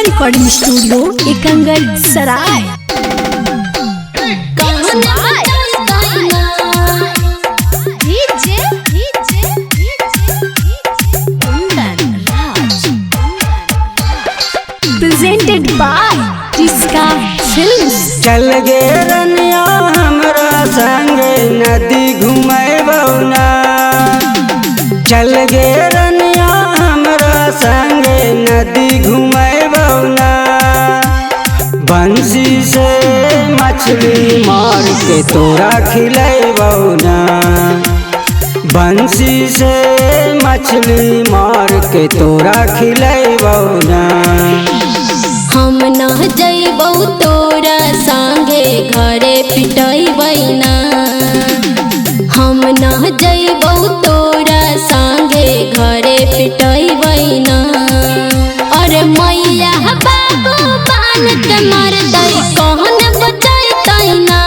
Recording studio एकंगल सराय। Presented by किसका films. चल गे रनिया हमरा संग नदी घुमैबौना। चल गे रनिया हमरा संग नदी घुमैबौना। बंसी से मछली मार के तोरा खिलैबौना। बंसी से मछली मार के तोरा खिलैबौना। हम न जइबौ तोरा संगे घरे पिटैबै ना। हम न जइबौ तोरा संगे घरे पिटैबै ना। अरे मैया बाबू बान के मार दै कहन बचैतै ना।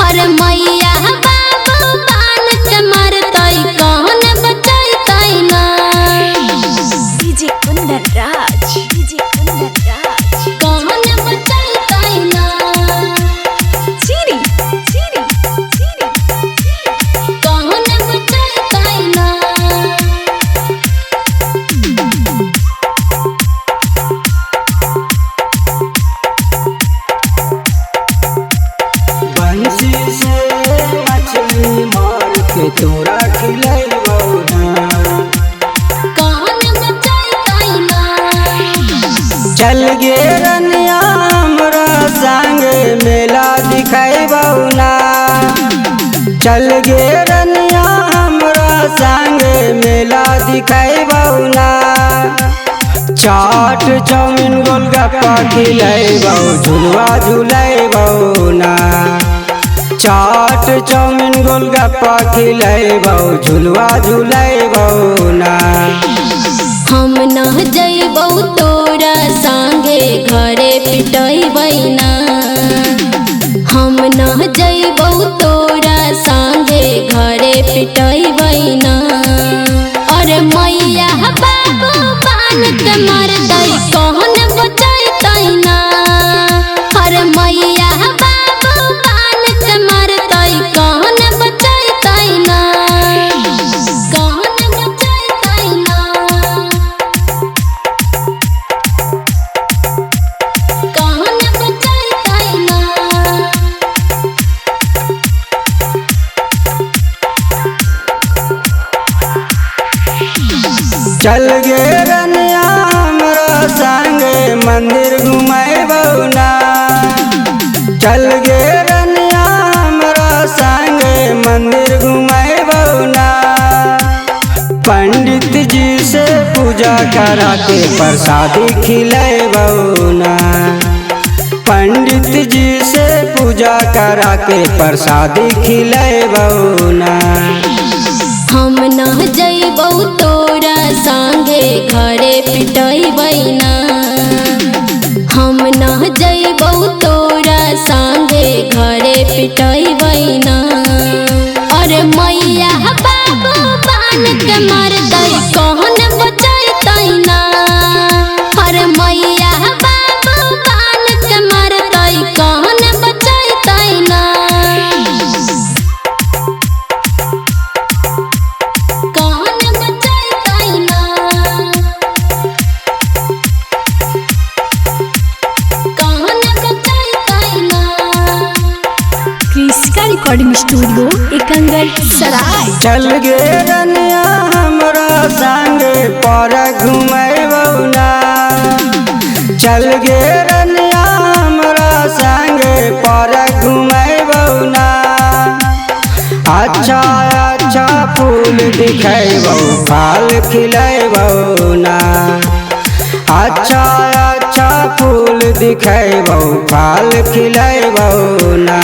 अरे मैया बाबू बान के मार दै कहन बचैतै ना। DJ Kundan Raj, DJ Kundan Raj. कहन बचैतै ना। चीरी चीरी चीरी कहन बचैतै ना। बंसी से मछली मार के तोरा खिलैबौना। कहन बचैतै ना। चल गे रनिया हमरा संग मेला दिखैबौना। चल गे रनिया हमरा संग मेला दिखैबौना। चाट चाउमीन गोलगप्पा खिलैबौ झुलवा झुलैबौना। चाट चाउमीन गोलगप्पा खिलैबौ झुलवा झुलैबौना। हम न जइबौ तोरा संगे घरे पिटैबै ना। हम न जइबौ तोरा संगे घरे पिटैबै ना। अरे मैया बाबू बान के मार दै कहन बचैतै ना। अरे मैया बाबू बान के मार दै कहन बचैतै ना। कहन बचैतै ना। कहन बचैतै ना। चल गे रनिया हमरा संग मंदिर घुमैबौना। चल गे रनिया हमरा संग मंदिर घुमैबौना। पंडित जी से पूजा करा के प्रसादी खिलैबौना। पंडित जी से पूजा करा के प्रसादी खिलैबौना। हम न जइबौ तोरा संगे घरे पिटैबै ना। हम न जइबौ तोरा संगे घरे पिटैबै ना। अरे मैया बाबू बान के मार दै कहन बचैतै ना। अरे मैया बाबू बान के मार दै कहन बचैतै ना। कहन बचैतै ना। कहन बचैतै ना। किसका रिकॉर्डिंग स्टूडियो एकंगल सराय। चल गे रनिया हमरा संग पार्क घुमैबौना। चल गे रनिया हमरा संग पार्क घुमैबौना। अच्छा अच्छा फूल दिखैबौ फल खिलैबौना। अच्छा अच्छा फूल दिखैबौ फल खिलैबौना।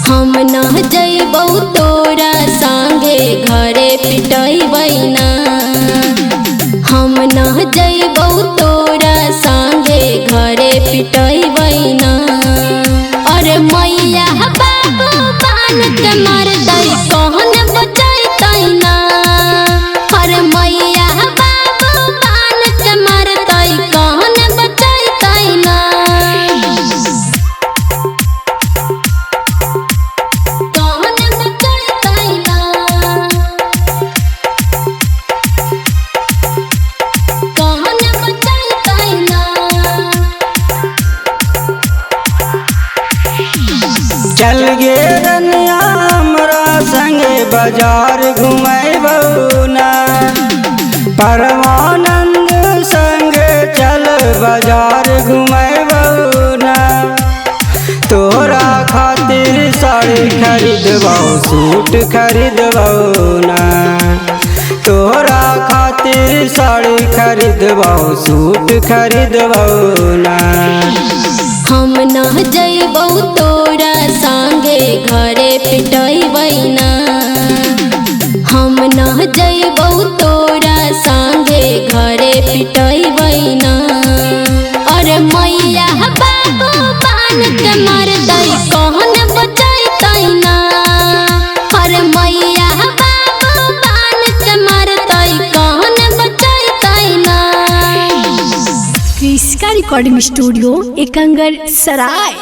हम न जइबौ तोरा संगे घरे पिटैबै ना। हम न जइबौ तोरा संगे घरे पिटैबै ना। अरे मैया बाबू बान के मार दै कहन बचैतै ना। अरे मैया बाबू बान के मार दै कहन गे रनिया हमरा संगे बाजार घुमैबौ ना। परमानंद संगे चल बाजार घुमैबौ ना। तोरा खातिर साड़ी खरीदबौ सूट खरीदबौ ना। तोरा खातिर साड़ी खरीदबौ सूट खरीदबौ ना। हम न जइबौ तोरा संगे घरे पिटैबै ना। हम न जइबौ तोरा संगे घरे पिटैबै ना। अरे मैया बाबू बान के मार दै कहन बचैतै ना। अरे मैया बाबू बान के मार दै कहन बचैतै ना। क्रिस्का रिकॉर्डिंग स्टूडियो एकंगर सराय।